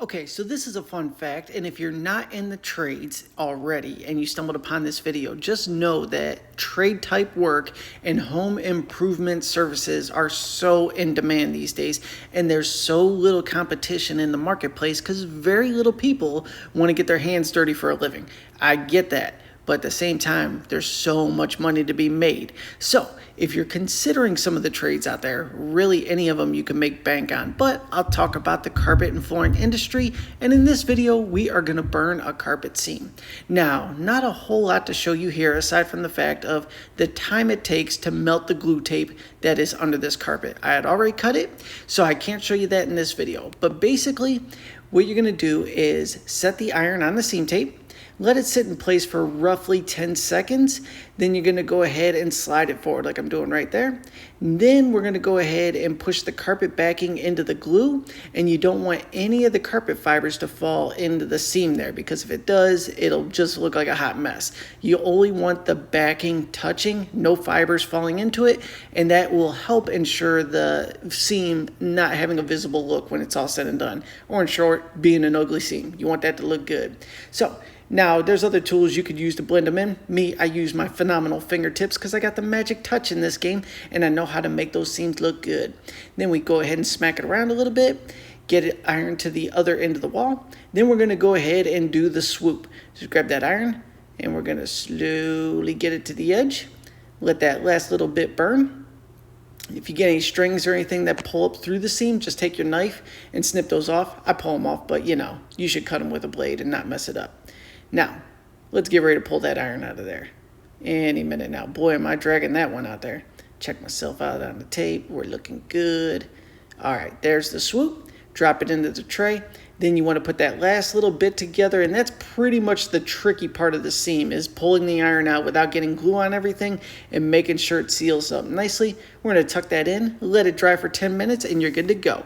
Okay, so this is a fun fact, and if you're not in the trades already and you stumbled upon this video, just know that trade type work and home improvement services are so in demand these days, and there's so little competition in the marketplace because very little people want to get their hands dirty for a living. I get that. But at the same time, there's so much money to be made. So if you're considering some of the trades out there, really any of them you can make bank on. But I'll talk about the carpet and flooring industry. And in this video, we are gonna burn a carpet seam. Now, not a whole lot to show you here aside from the fact of the time it takes to melt the glue tape that is under this carpet. I had already cut it, so I can't show you that in this video. But basically, what you're gonna do is set the iron on the seam tape, let it sit in place for roughly 10 seconds. Then you're gonna go ahead and slide it forward like I'm doing right there. And then we're gonna go ahead and push the carpet backing into the glue, and you don't want any of the carpet fibers to fall into the seam there, because if it does, it'll just look like a hot mess. You only want the backing touching, no fibers falling into it, and that will help ensure the seam not having a visible look when it's all said and done, or in short, being an ugly seam. You want that to look good. So now, there's other tools you could use to blend them in. Me, I use my phenomenal fingertips because I got the magic touch in this game and I know how to make those seams look good. Then we go ahead and smack it around a little bit, get it ironed to the other end of the wall. Then we're going to go ahead and do the swoop. Just grab that iron and we're going to slowly get it to the edge. Let that last little bit burn. If you get any strings or anything that pull up through the seam, just take your knife and snip those off. I pull them off, but you should cut them with a blade and not mess it up. Now, let's get ready to pull that iron out of there. Any minute now. Boy, am I dragging that one out there. Check myself out on the tape. We're looking good. All right, there's the swoop. Drop it into the tray. Then you want to put that last little bit together, and that's pretty much the tricky part of the seam, is pulling the iron out without getting glue on everything and making sure it seals up nicely. We're going to tuck that in, let it dry for 10 minutes, and you're good to go.